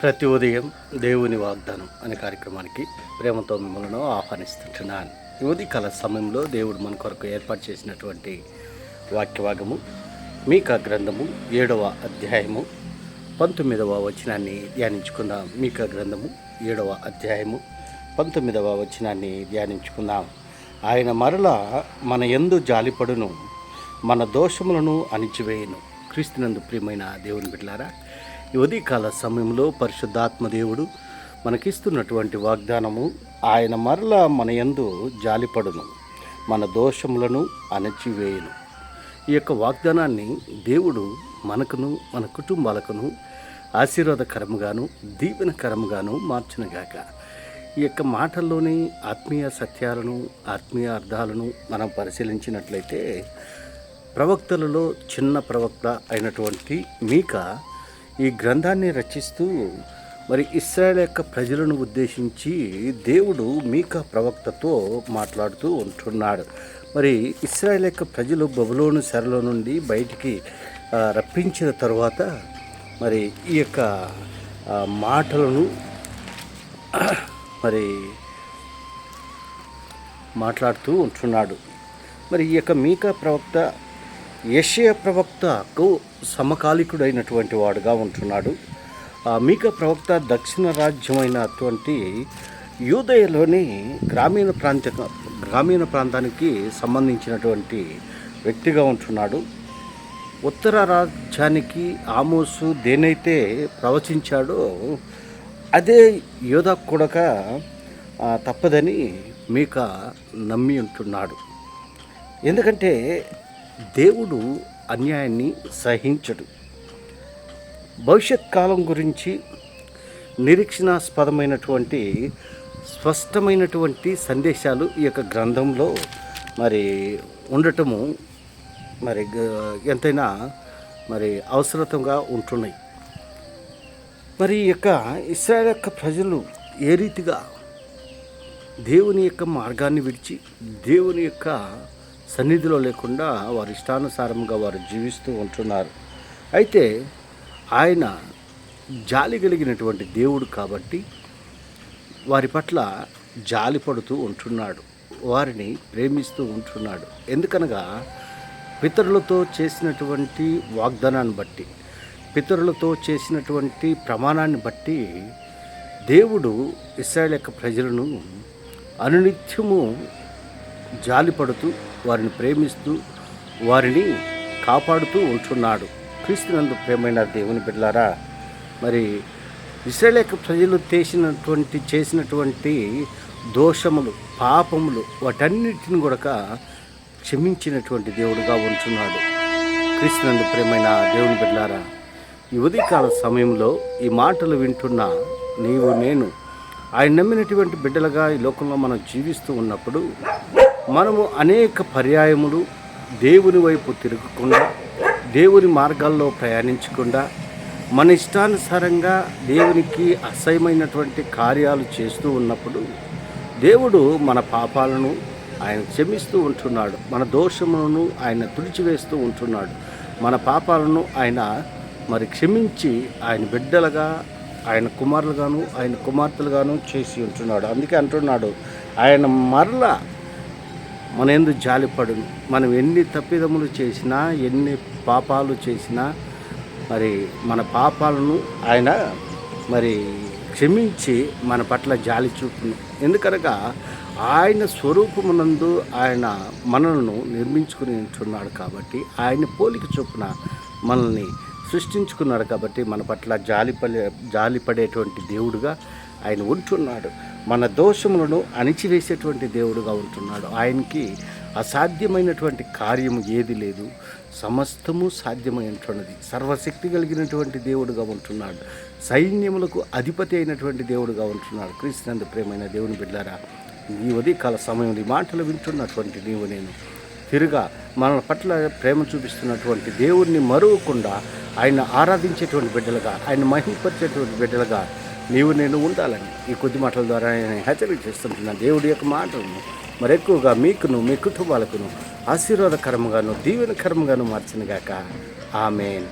ప్రతి ఉదయం దేవుని వాగ్దానం అనే కార్యక్రమానికి ప్రేమతో మిమ్మల్ని ఆహ్వానిస్తుంటున్నాను. ఈ ఉదయకాల సమయంలో దేవుడు మన కొరకు ఏర్పాటు చేసినటువంటి వాక్యభాగము మీకా గ్రంథము 7వ అధ్యాయము 19వ వచనాన్ని ధ్యానించుకుందాం. మీకా గ్రంథము 7వ అధ్యాయము 19వ వచనాన్ని ధ్యానించుకుందాం. ఆయన మరలా మన యందు జాలిపడును, మన దోషములను అణిచివేయును. క్రీస్తునందు ప్రియమైన దేవుని బిడ్డలారా, ఈ ఉదయకాల సమయంలో పరిశుద్ధాత్మ దేవుడు మనకిస్తున్నటువంటి వాగ్దానము, ఆయన మరలా మన యందు జాలిపడును, మన దోషములను అణచివేయును. ఈ యొక్క వాగ్దానాన్ని దేవుడు మనకును మన కుటుంబాలకును ఆశీర్వాదకరముగాను దీవెనకరముగాను మార్చునుగాక. ఈ యొక్క మాటల్లోని ఆత్మీయ సత్యాలను ఆత్మీయ అర్థాలను మనం పరిశీలించినట్లయితే, ప్రవక్తలలో చిన్న ప్రవక్త అయినటువంటి మీకా ఈ గ్రంథాన్ని రచిస్తూ మరి ఇశ్రాయేల్ యొక్క ప్రజలను ఉద్దేశించి దేవుడు మీకా ప్రవక్తతో మాట్లాడుతూ ఉంటున్నాడు. మరి ఇశ్రాయేల్ యొక్క ప్రజలు బబులోను చెరలో నుండి బయటికి రప్పించిన తరువాత మరి ఈ యొక్క మాటలను మరి మాట్లాడుతూ ఉంటున్నాడు. మరి ఈ యొక్క మీకా ప్రవక్త యెషయా ప్రవక్తకు సమకాలికుడైనటువంటి వాడుగా ఉంటున్నాడు. మీకా ప్రవక్త దక్షిణ రాజ్యమైనటువంటి యూదయలోని గ్రామీణ ప్రాంతానికి సంబంధించినటువంటి వ్యక్తిగా ఉంటున్నాడు. ఉత్తర రాజ్యానికి ఆమోసు దేనైతే ప్రవచించాడో అదే యోధా కూడక తప్పదని మీకా నమ్మి ఉంటున్నాడు. ఎందుకంటే దేవుడు అన్యాయాన్ని సహించడు. భవిష్యత్ కాలం గురించి నిరీక్షణాస్పదమైనటువంటి స్పష్టమైనటువంటి సందేశాలు ఈ యొక్క గ్రంథంలో మరి ఉండటము మరి ఎంతైనా మరి అవసరతంగా ఉంటున్నాయి. మరి ఈ యొక్క ఇశ్రాయేల్ యొక్క ప్రజలు ఏ రీతిగా దేవుని యొక్క మార్గాన్ని విడిచి దేవుని యొక్క సన్నిధిలో లేకుండా వారి ఇష్టానుసారంగా వారు జీవిస్తూ ఉంటున్నారు. అయితే ఆయన జాలి కలిగినటువంటి దేవుడు కాబట్టి వారి పట్ల జాలి పడుతూ ఉంటున్నాడు, వారిని ప్రేమిస్తూ ఉంటున్నాడు. ఎందుకనగా పితరులతో చేసినటువంటి వాగ్దానాన్ని బట్టి, పితరులతో చేసినటువంటి ప్రమాణాన్ని బట్టి దేవుడు ఇశ్రాయేల్ యొక్క ప్రజలను అనునిత్యము జాలిపడుతూ వారిని ప్రేమిస్తూ వారిని కాపాడుతూ ఉంటున్నాడు. క్రీస్తునందు ప్రియమైన దేవుని బిడ్డలారా, మరి ఇశ్రాయేల్ యొక్క ప్రజలు చేసినటువంటి దోషములు పాపములు వాటన్నిటిని కూడా క్షమించినటువంటి దేవుడుగా ఉంటున్నాడు. క్రీస్తునందు ప్రియమైన దేవుని బిడ్డలారా, ఈ ఉదయకాల సమయంలో ఈ మాటలు వింటున్న నీవు నేను ఆయన నమ్మినటువంటి బిడ్డలుగా ఈ లోకంలో మనం జీవిస్తూ ఉన్నప్పుడు మనము అనేక పర్యాయములు దేవుని వైపు తిరగకుండా, దేవుని మార్గాల్లో ప్రయాణించకుండా, మన ఇష్టానుసారంగా దేవునికి అసహ్యమైనటువంటి కార్యాలు చేస్తూ ఉన్నప్పుడు దేవుడు మన పాపాలను ఆయన క్షమిస్తూ ఉంటున్నాడు, మన దోషములను ఆయన తుడిచివేస్తూ ఉంటున్నాడు, మన పాపాలను ఆయన మరి క్షమించి ఆయన బిడ్డలుగా, ఆయన కుమారులుగాను ఆయన కుమార్తెలుగాను చేసి ఉంటున్నాడు. అందుకే అంటున్నాడు, ఆయన మరలా మన యందు జాలిపడును. మనం ఎన్ని తప్పిదములు చేసినా, ఎన్ని పాపాలు చేసినా మరి మన పాపాలను ఆయన మరి క్షమించి మన పట్ల జాలి చూపును. ఎందుకనగా ఆయన స్వరూపమునందు ఆయన మనలను నిర్మించుకుని ఉంటున్నాడు కాబట్టి, ఆయన పోలిక చొప్పున మనల్ని సృష్టించుకున్నాడు కాబట్టి మన పట్ల జాలిపడేటువంటి దేవుడుగా ఆయన ఉంటున్నాడు. మన దోషములను అణిచివేసేటువంటి దేవుడుగా ఉంటున్నాడు. ఆయనకి అసాధ్యమైనటువంటి కార్యము ఏది లేదు, సమస్తము సాధ్యమై ఉంటున్నది. సర్వశక్తి కలిగినటువంటి దేవుడుగా ఉంటున్నాడు. సైన్యములకు అధిపతి అయినటువంటి దేవుడుగా ఉంటున్నాడు. క్రీస్తునందు ప్రియమైన దేవుని బిడ్డలారా, ఈ ఉదయకాల సమయంలో ఈ మాటలు వింటున్నటువంటి నీవు నేను తిరుగా మన పట్ల ప్రేమ చూపిస్తున్నటువంటి దేవుణ్ణి మరువకుండా ఆయన ఆరాధించేటువంటి బిడ్డలుగా, ఆయన మహిమపరిచేటువంటి బిడ్డలుగా నీవు నేను ఉండాలని ఈ కొద్ది మాటల ద్వారా నేను హెచ్చరిక చేస్తుంటున్నాను. దేవుడి యొక్క మాటలను మరెక్కువగా మీకును మీ కుటుంబాలకును ఆశీర్వాదకరముగాను దీవెనకరముగాను మార్చినగాక. ఆమేన్.